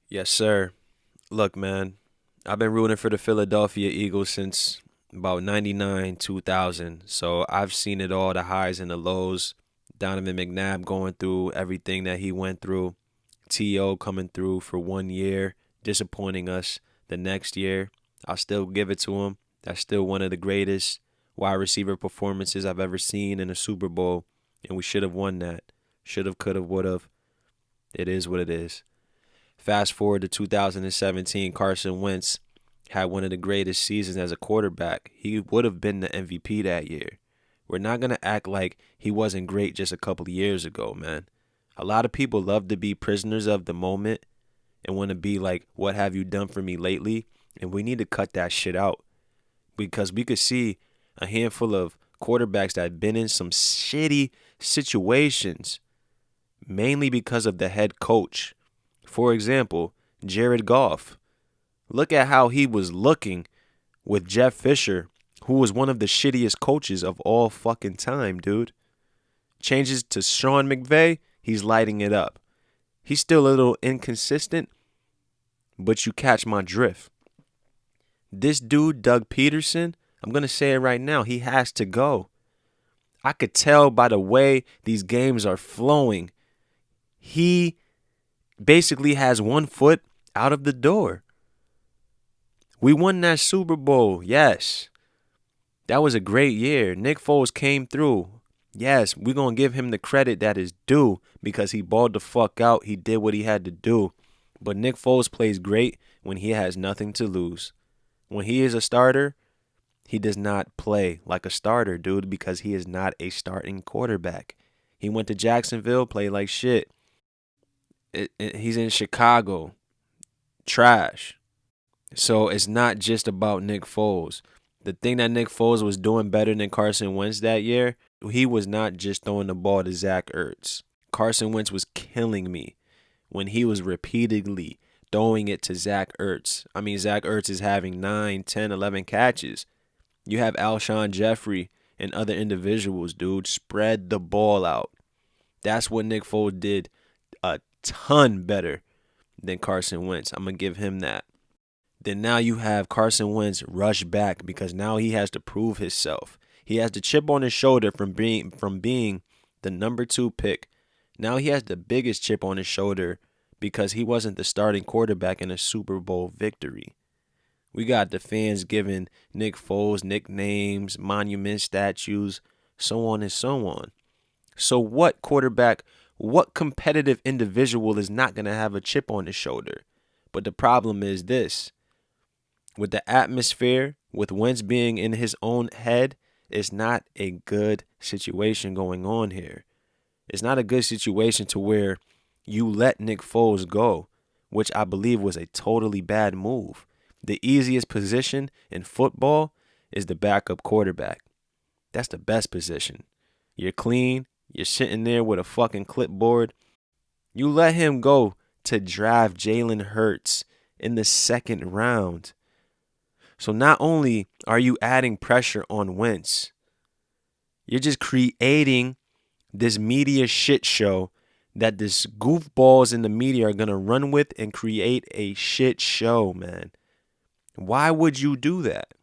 Yes, sir. Look, man, I've been rooting for the Philadelphia Eagles since about 99, 2000. So I've seen it all, the highs and the lows. Donovan McNabb going through everything that he went through. T.O. coming through for 1 year, disappointing us the next year. I'll still give it to him. That's still one of the greatest wide receiver performances I've ever seen in a Super Bowl. And we should have won that. Should have, could have, would have. It is what it is. Fast forward to 2017, Carson Wentz had one of the greatest seasons as a quarterback. He would have been the MVP that year. We're not going to act like he wasn't great just a couple of years ago, man. A lot of people love to be prisoners of the moment and want to be like, what have you done for me lately? And we need to cut that shit out because we could see a handful of quarterbacks that have been in some shitty situations, mainly because of the head coach. For example, Jared Goff. Look at how he was looking with Jeff Fisher, who was one of the shittiest coaches of all fucking time, dude. Changes to Sean McVay, he's lighting it up. He's still a little inconsistent, but you catch my drift. This dude, Doug Peterson, I'm going to say it right now, he has to go. I could tell by the way these games are flowing. He basically has one foot out of the door. We won that Super Bowl, yes. That was a great year. Nick Foles came through. Yes, we're going to give him the credit that is due because he balled the fuck out. He did what he had to do. But Nick Foles plays great when he has nothing to lose. When he is a starter, he does not play like a starter, dude, because he is not a starting quarterback. He went to Jacksonville, played like shit. He's in Chicago. Trash. So it's not just about Nick Foles. The thing that Nick Foles was doing better than Carson Wentz that year, he was not just throwing the ball to Zach Ertz. Carson Wentz was killing me when he was repeatedly throwing it to Zach Ertz. I mean, Zach Ertz is having 9, 10, 11 catches. You have Alshon Jeffrey and other individuals, dude. Spread the ball out. That's what Nick Foles did a ton better than Carson Wentz. I'm going to give him that. Then now you have Carson Wentz rush back because now he has to prove himself. He has the chip on his shoulder from being the number 2 pick. Now he has the biggest chip on his shoulder because he wasn't the starting quarterback in a Super Bowl victory. We got the fans giving Nick Foles nicknames, monument statues, so on and so on. So what quarterback, what competitive individual is not going to have a chip on his shoulder? But the problem is this. With the atmosphere, with Wentz being in his own head, it's not a good situation going on here. It's not a good situation to where you let Nick Foles go, which I believe was a totally bad move. The easiest position in football is the backup quarterback. That's the best position. You're clean. You're sitting there with a fucking clipboard. You let him go to draft Jalen Hurts in the second round. So not only are you adding pressure on Wentz, you're just creating this media shit show that this goofballs in the media are going to run with and create a shit show, man. Why would you do that?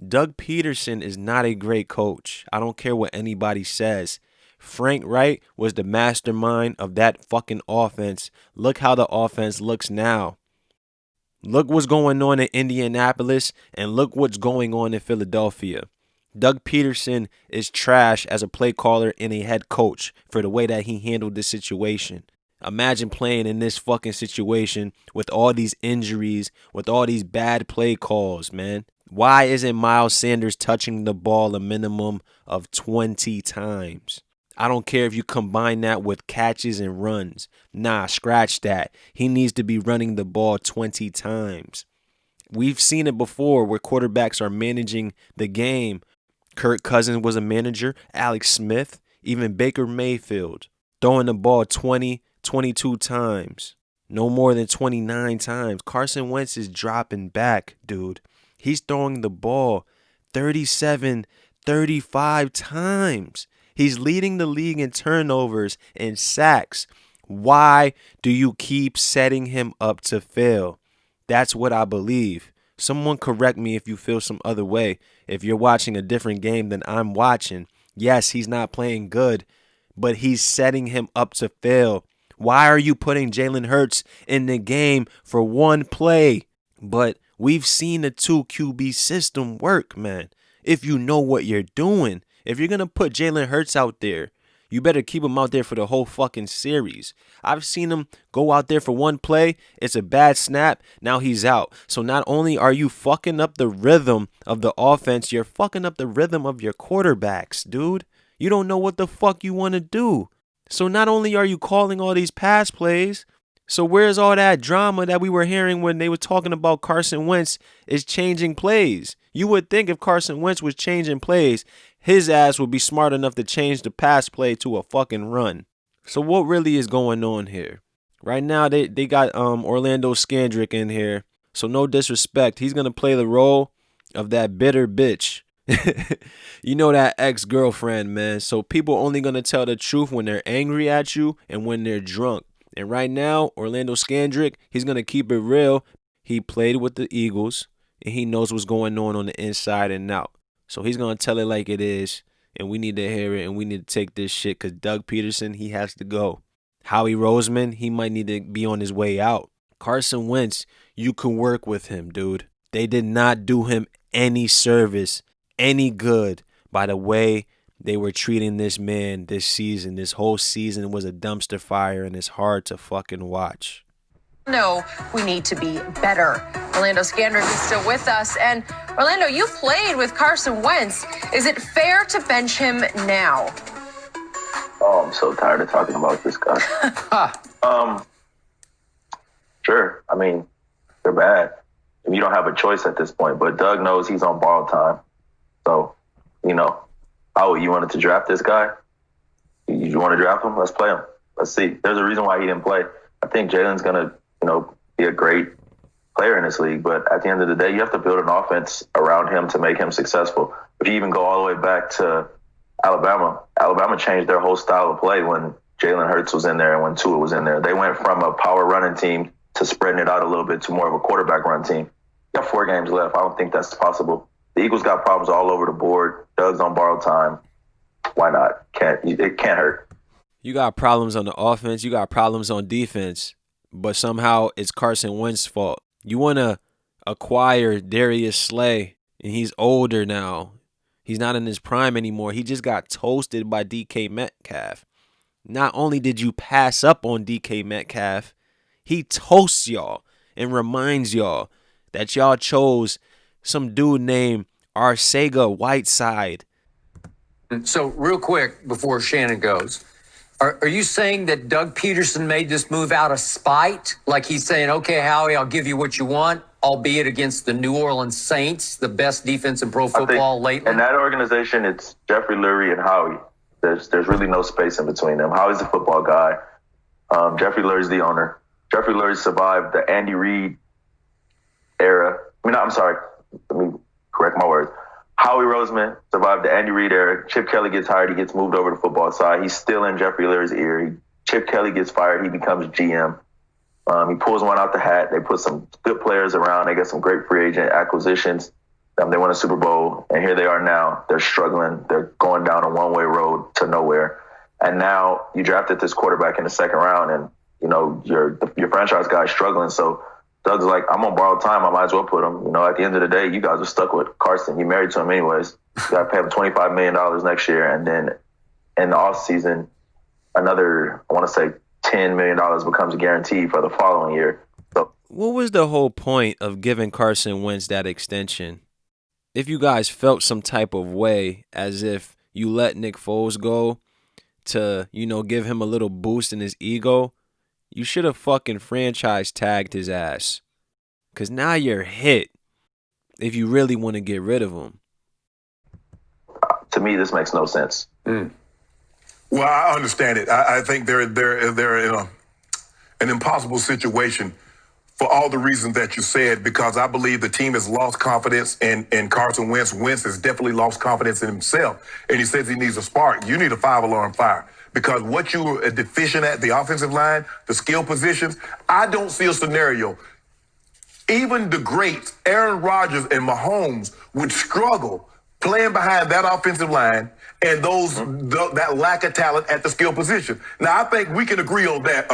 Doug Peterson is not a great coach. I don't care what anybody says. Frank Wright was the mastermind of that fucking offense. Look how the offense looks now. Look what's going on in Indianapolis and look what's going on in Philadelphia. Doug Peterson is trash as a play caller and a head coach for the way that he handled this situation. Imagine playing in this fucking situation with all these injuries, with all these bad play calls, man. Why isn't Miles Sanders touching the ball a minimum of 20 times? I don't care if you combine that with catches and runs. Nah, scratch that. He needs to be running the ball 20 times. We've seen it before where quarterbacks are managing the game. Kirk Cousins was a manager, Alex Smith, even Baker Mayfield. Throwing the ball 20, 22 times. No more than 29 times. Carson Wentz is dropping back, dude. He's throwing the ball 37, 35 times. He's leading the league in turnovers and sacks. Why do you keep setting him up to fail? That's what I believe. Someone correct me if you feel some other way. If you're watching a different game than I'm watching, yes, he's not playing good, but he's setting him up to fail. Why are you putting Jalen Hurts in the game for one play? But we've seen the 2 QB system work, man. If you know what you're doing, if you're going to put Jalen Hurts out there, you better keep him out there for the whole fucking series. I've seen him go out there for one play. It's a bad snap. Now he's out. So not only are you fucking up the rhythm of the offense, you're fucking up the rhythm of your quarterbacks, dude. You don't know what the fuck you want to do. So not only are you calling all these pass plays, so where's all that drama that we were hearing when they were talking about Carson Wentz is changing plays? You would think if Carson Wentz was changing plays, his ass would be smart enough to change the pass play to a fucking run. So what really is going on here? Right now they got Orlando Scandrick in here. So no disrespect. He's going to play the role of that bitter bitch. You know, that ex-girlfriend, man. So people only going to tell the truth when they're angry at you and when they're drunk. And right now, Orlando Scandrick, he's going to keep it real. He played with the Eagles, and he knows what's going on the inside and out. So he's going to tell it like it is, and we need to hear it, and we need to take this shit because Doug Peterson, he has to go. Howie Roseman, he might need to be on his way out. Carson Wentz, you can work with him, dude. They did not do him any service, any good by the way they were treating this man this season. This whole season was a dumpster fire, and it's hard to fucking watch. No, we need to be better. Orlando Scandrick is still with us. And Orlando, you played with Carson Wentz. Is it fair to bench him now? Oh, I'm so tired of talking about this guy. Sure. I mean, they're bad. You don't have a choice at this point, but Doug knows he's on borrowed time. So, you know, Howie, you wanted to draft this guy? You want to draft him? Let's play him. Let's see. There's a reason why he didn't play. I think Jalen's going to, be a great player in this league. But at the end of the day, you have to build an offense around him to make him successful. If you even go all the way back to Alabama changed their whole style of play when Jalen Hurts was in there and when Tua was in there. They went from a power running team to spreading it out a little bit to more of a quarterback run team. You got 4 games left. I don't think that's possible. The Eagles got problems all over the board. Doug's on borrowed time. Why not? It can't hurt. You got problems on the offense. You got problems on defense. But somehow it's Carson Wentz's fault. You want to acquire Darius Slay, and he's older now. He's not in his prime anymore. He just got toasted by DK Metcalf. Not only did you pass up on DK Metcalf, he toasts y'all and reminds y'all that y'all chose some dude named Arcega Whiteside. So real quick before Shannon goes, are you saying that Doug Peterson made this move out of spite? Like he's saying, okay, Howie, I'll give you what you want, albeit against the New Orleans Saints, the best defense in pro football lately? In that organization, it's Jeffrey Lurie and Howie. There's really no space in between them. Howie's the football guy. Jeffrey Lurie's the owner. Jeffrey Lurie survived the Andy Reid era. Let me correct my words. Howie Roseman survived the Andy Reid era. Chip Kelly gets hired. He gets moved over to the football side. He's still in Jeffrey Lurie's ear. Chip Kelly gets fired. He becomes GM. He pulls one out the hat. They put some good players around. They get some great free agent acquisitions. They won a Super Bowl, and here they are now. They're struggling. They're going down a one-way road to nowhere. And now you drafted this quarterback in the second round, and your franchise guy is struggling. So Doug's like, I'm on borrowed time. I might as well put him. At the end of the day, you guys are stuck with Carson. You married to him anyways. You got to pay him $25 million next year. And then in the offseason, another, I want to say, $10 million becomes guaranteed for the following year. So, what was the whole point of giving Carson Wentz that extension? If you guys felt some type of way as if you let Nick Foles go to, give him a little boost in his ego, you should have fucking franchise tagged his ass. Because now you're hit if you really want to get rid of him. To me, this makes no sense. Well, I understand it. I think they're in an impossible situation for all the reasons that you said, because I believe the team has lost confidence in Carson Wentz. Wentz has definitely lost confidence in himself. And he says he needs a spark. You need a 5-alarm fire. because what you are deficient at, the offensive line, the skill positions, I don't see a scenario. Even the greats, Aaron Rodgers and Mahomes, would struggle playing behind that offensive line and that lack of talent at the skill position. Now, I think we can agree on that,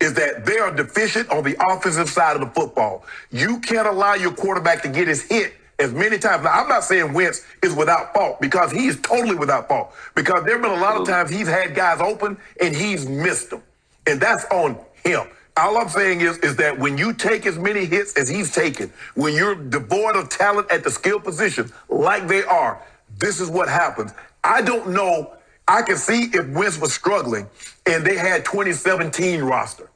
is that they are deficient on the offensive side of the football. You can't allow your quarterback to get his hit as many times. Now, I'm not saying Wentz is without fault, because he is totally without fault, because there have been a lot of times he's had guys open and he's missed them, and that's on him. All I'm saying is that when you take as many hits as he's taken, when you're devoid of talent at the skill position like they are, this is what happens. I don't know. I can see if Wentz was struggling and they had 2017 roster.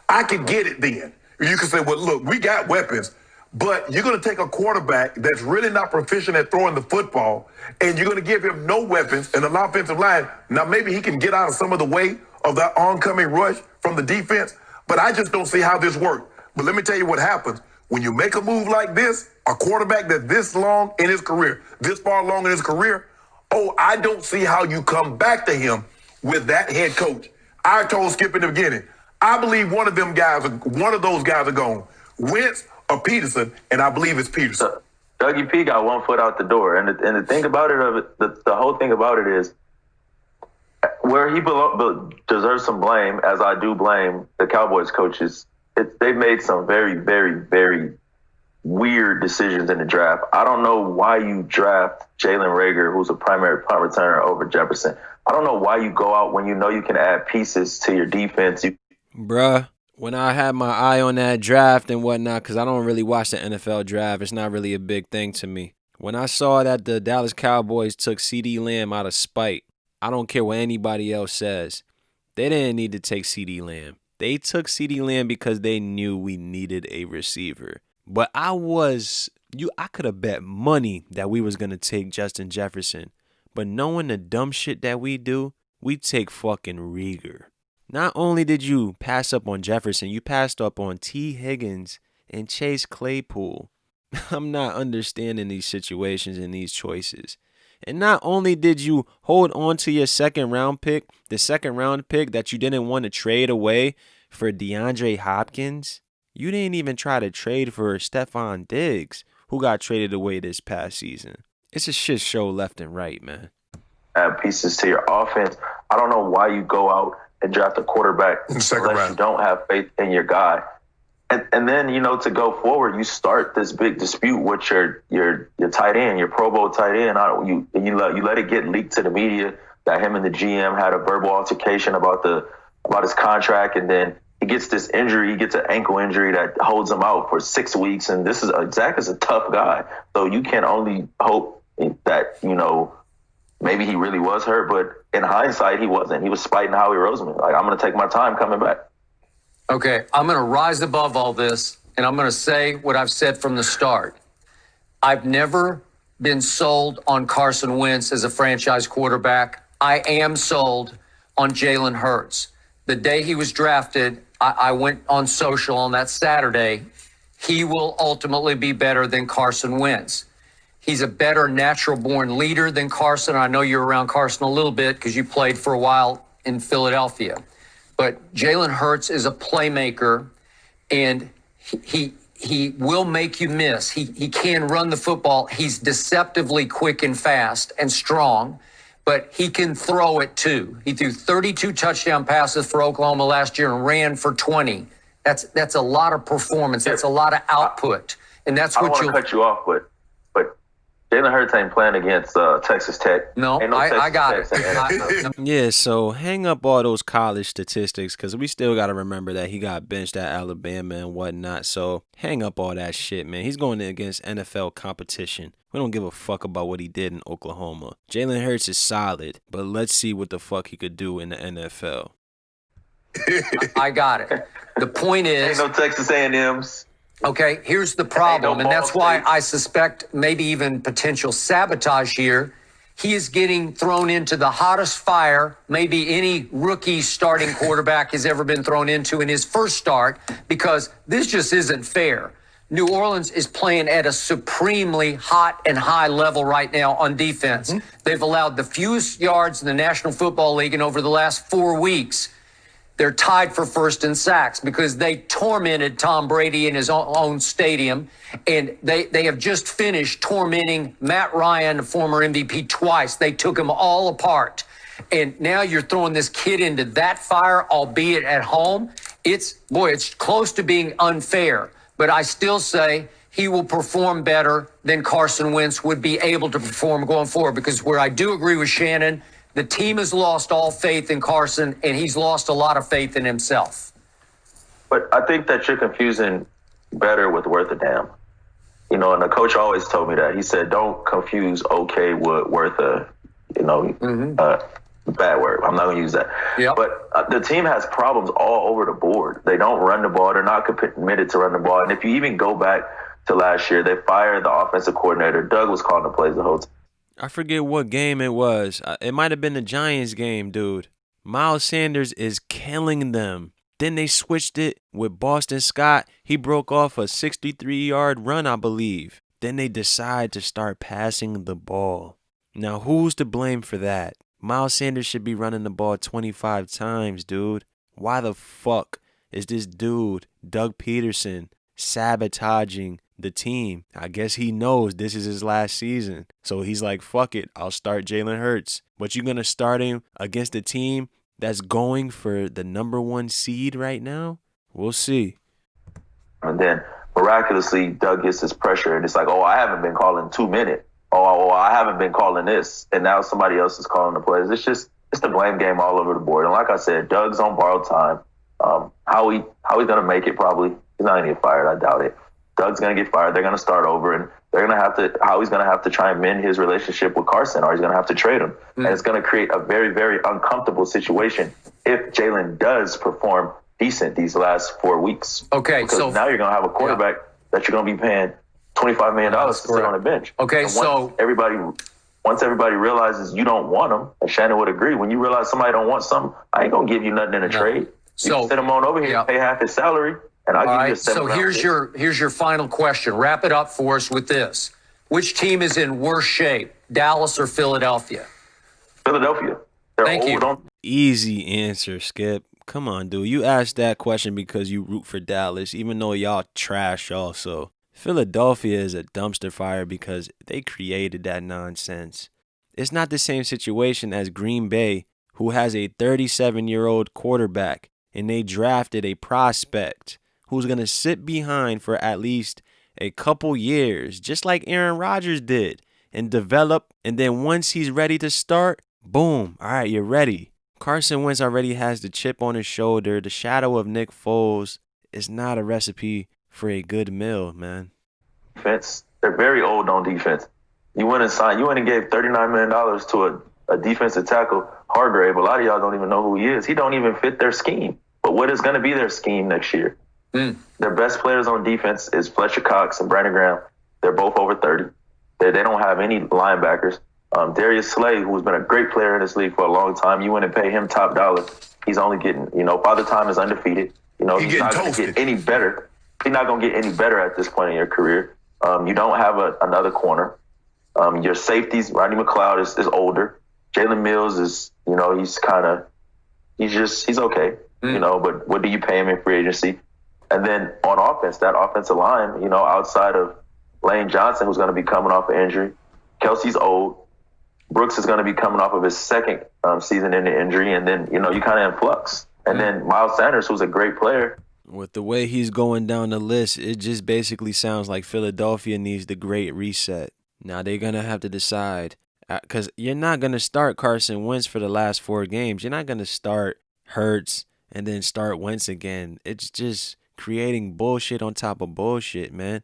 I could get it then. You can say, well, look, we got weapons, but you're going to take a quarterback that's really not proficient at throwing the football, and you're going to give him no weapons and an offensive line. Now, maybe he can get out of some of the weight of that oncoming rush from the defense, but I just don't see how this works. But let me tell you what happens. When you make a move like this, a quarterback that's this long in his career, this far along in his career, I don't see how you come back to him with that head coach. I told Skip in the beginning, I believe one of those guys are gone. Wentz or Peterson, and I believe it's Peterson. Dougie P got one foot out the door. And the thing about it, the whole thing about it is, where he deserves some blame, as I do blame the Cowboys coaches, they've made some very, very, very weird decisions in the draft. I don't know why you draft Jalen Reagor, who's a primary punt returner, over Jefferson. I don't know why you go out when you know you can add pieces to your defense. Bruh, when I had my eye on that draft and whatnot, because I don't really watch the NFL draft, it's not really a big thing to me. When I saw that the Dallas Cowboys took CeeDee Lamb out of spite, I don't care what anybody else says, they didn't need to take CeeDee Lamb. They took CeeDee Lamb because they knew we needed a receiver. But I could have bet money that we was going to take Justin Jefferson. But knowing the dumb shit that we do, we take fucking Reagor. Not only did you pass up on Jefferson, you passed up on T. Higgins and Chase Claypool. I'm not understanding these situations and these choices. And not only did you hold on to your second round pick that you didn't want to trade away for DeAndre Hopkins, you didn't even try to trade for Stephon Diggs, who got traded away this past season. It's a shit show left and right, man. Add pieces to your offense. I don't know why you go out and draft a quarterback unless you don't have faith in your guy. And then, to go forward, you start this big dispute with your tight end, your Pro Bowl tight end. You let it get leaked to the media that him and the GM had a verbal altercation about his contract, and then he gets this injury. He gets an ankle injury that holds him out for 6 weeks. And Zach is a tough guy, so you can only hope that maybe he really was hurt, but in hindsight, he wasn't. He was spiting Howie Roseman. Like, I'm going to take my time coming back. Okay, I'm going to rise above all this, and I'm going to say what I've said from the start. I've never been sold on Carson Wentz as a franchise quarterback. I am sold on Jalen Hurts. The day he was drafted, I went on social on that Saturday. He will ultimately be better than Carson Wentz. He's a better natural-born leader than Carson. I know you're around Carson a little bit because you played for a while in Philadelphia. But Jalen Hurts is a playmaker, and he will make you miss. He can run the football. He's deceptively quick and fast and strong, but he can throw it too. He threw 32 touchdown passes for Oklahoma last year and ran for 20. That's a lot of performance. That's a lot of output, and that's what you'll. I don't want to cut you off, but Jalen Hurts ain't playing against Texas Tech. No, I got it. Yeah, so hang up all those college statistics, because we still got to remember that he got benched at Alabama and whatnot. So hang up all that shit, man. He's going against NFL competition. We don't give a fuck about what he did in Oklahoma. Jalen Hurts is solid, but let's see what the fuck he could do in the NFL. I got it. The point is... Ain't no Texas A&Ms. Okay, here's the problem, and that's why I suspect maybe even potential sabotage here. He is getting thrown into the hottest fire maybe any rookie starting quarterback has ever been thrown into in his first start, because this just isn't fair. New Orleans is playing at a supremely hot and high level right now on defense. They've allowed the fewest yards in the National Football League in over the last 4 weeks. They're tied for first in sacks because they tormented Tom Brady in his own stadium. And they have just finished tormenting Matt Ryan, the former MVP, twice. They took him all apart. And now you're throwing this kid into that fire, albeit at home. It's close to being unfair. But I still say he will perform better than Carson Wentz would be able to perform going forward. Because where I do agree with Shannon, the team has lost all faith in Carson, and he's lost a lot of faith in himself. But I think that you're confusing better with worth a damn. You know, and the coach always told me that. He said, don't confuse okay with worth a, bad word. I'm not going to use that. Yep. But the team has problems all over the board. They don't run the ball. They're not committed to run the ball. And if you even go back to last year, they fired the offensive coordinator. Doug was calling the plays the whole time. I forget what game it was. It might have been the Giants game, dude. Miles Sanders is killing them. Then they switched it with Boston Scott. He broke off a 63-yard run, I believe. Then they decide to start passing the ball. Now, who's to blame for that? Miles Sanders should be running the ball 25 times, dude. Why the fuck is this dude, Doug Peterson, sabotaging the team? I guess he knows this is his last season. So he's like, fuck it, I'll start Jalen Hurts. But you're going to start him against a team that's going for the number 1 seed right now? We'll see. And then miraculously, Doug gets this pressure, and it's like, oh, I haven't been calling 2 minute. Oh, I haven't been calling this. And now somebody else is calling the plays. It's the blame game all over the board. And like I said, Doug's on borrowed time. How he's going to make it probably. He's not going to get fired. I doubt it. Doug's going to get fired. They're going to start over, and they're going to have to. Howie's going to have to try and mend his relationship with Carson, or he's going to have to trade him. And it's going to create a very, very uncomfortable situation if Jalen does perform decent these last 4 weeks. Okay, because so now you're going to have a quarterback that you're going to be paying $25 million to sit on the bench. Okay, and so once everybody realizes you don't want them, and Shannon would agree, when you realize somebody don't want something, I ain't gonna give you nothing in a trade. You can send him on over here, pay half his salary, and I'll give you a So here's your final question. Wrap it up for us with this: which team is in worse shape, Dallas or Philadelphia? Philadelphia. They're Thank you. Easy answer, Skip. Come on, dude. You asked that question because you root for Dallas, even though y'all trash also. Philadelphia is a dumpster fire because they created that nonsense. It's not the same situation as Green Bay, who has a 37-year-old quarterback, and they drafted a prospect who's going to sit behind for at least a couple years, just like Aaron Rodgers did, and develop. And then once he's ready to start, boom, all right, you're ready. Carson Wentz already has the chip on his shoulder. The shadow of Nick Foles is not a recipe for a good meal, man. Defense. They're very old on defense. You went and gave $39 million to a defensive tackle, Hargrave. A lot of y'all don't even know who he is. He don't even fit their scheme. But what is going to be their scheme next year? Their best players on defense is Fletcher Cox and Brandon Graham. They're both over 30. They don't have any linebackers. Darius Slay, who's been a great player in this league for a long time, you went and pay him top dollar. He's only getting, Father Time is undefeated. He's not going to get any better. He's not going to get any better at this point in your career. You don't have another corner. Your safeties, Rodney McLeod is older. Jalen Mills is, he's okay, but what do you pay him in free agency? And then on offense, that offensive line, outside of Lane Johnson, who's going to be coming off an injury, Kelsey's old. Brooks is going to be coming off of his second season in the injury, and then, you kind of in flux. And then Miles Sanders, who's a great player. With the way he's going down the list, it just basically sounds like Philadelphia needs the great reset. Now they're going to have to decide, because you're not going to start Carson Wentz for the last 4 games. You're not going to start Hurts and then start Wentz again. It's just creating bullshit on top of bullshit, man.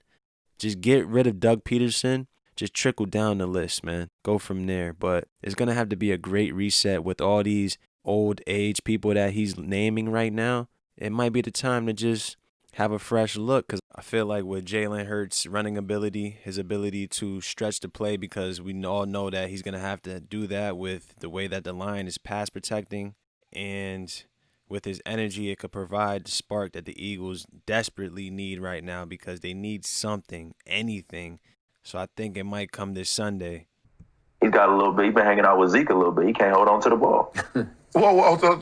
Just get rid of Doug Peterson. Just trickle down the list, man. Go from there. But it's going to have to be a great reset with all these old age people that he's naming right now. It might be the time to just have a fresh look, because I feel like with Jalen Hurts' running ability, his ability to stretch the play, because we all know that he's going to have to do that with the way that the line is pass protecting, and with his energy, it could provide the spark that the Eagles desperately need right now because they need something, anything. So I think it might come this Sunday. He's got a little bit. He's been hanging out with Zeke a little bit. He can't hold on to the ball.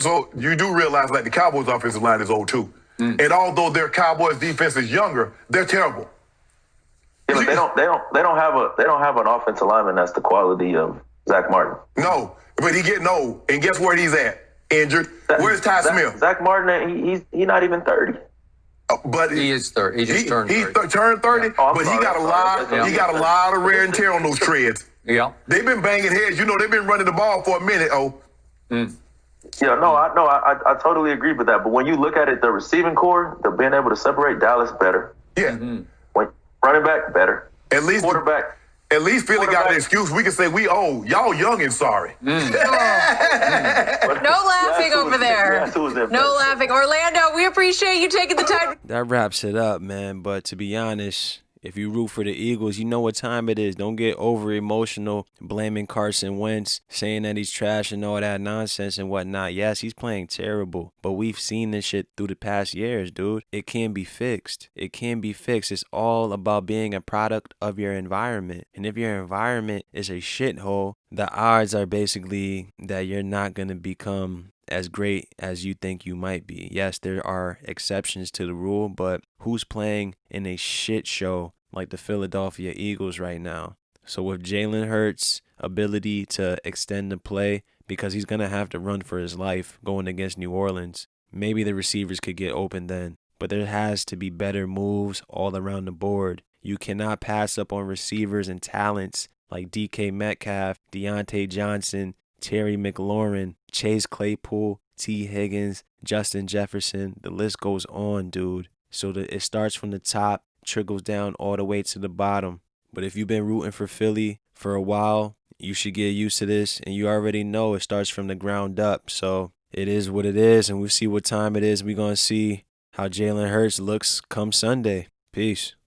So you do realize that the Cowboys' offensive line is old too, and although their Cowboys' defense is younger, they're terrible. Yeah, but they don't have an offensive lineman that's the quality of Zach Martin. No, but he getting old, and guess where he's at? Injured. Where's Ty Smith? Zach Martin, he's not even 30. But He is 30. He just turned 30. He turned 30, Oh, I'm but sorry, he got I'm a sorry. lot. He got a lot of wear and tear on those treads. Yeah. They've been banging heads. You know, they've been running the ball for a minute. Oh, Yeah, I totally agree with that. But when you look at it, the receiving core, they're being able to separate Dallas better. yeah. When running back better. At least Quarterback. At least Philly got an Quarterback. excuse. We can say we old. Y'all young and sorry. No laughing over there. No laughing. Orlando, we appreciate you taking the time. That wraps it up, man. But to be honest, if you root for the Eagles, you know what time it is. Don't get over emotional, blaming Carson Wentz, saying that he's trash and all that nonsense and whatnot. Yes, he's playing terrible, but we've seen this shit through the past years, dude. It can be fixed. It can be fixed. It's all about being a product of your environment. And if your environment is a shithole, the odds are basically that you're not going to become as great as you think you might be. Yes, there are exceptions to the rule, but who's playing in a shit show like the Philadelphia Eagles right now? So with Jalen Hurts' ability to extend the play, because he's going to have to run for his life going against New Orleans, maybe the receivers could get open then. But there has to be better moves all around the board. You cannot pass up on receivers and talents like DK Metcalf, Deontay Johnson, Terry McLaurin, Chase Claypool, T. Higgins, Justin Jefferson. The list goes on, dude. So it starts from the top, trickles down all the way to the bottom. But if you've been rooting for Philly for a while, you should get used to this. And you already know it starts from the ground up. So it is what it is. And we'll see what time it is. We're going to see how Jalen Hurts looks come Sunday. Peace.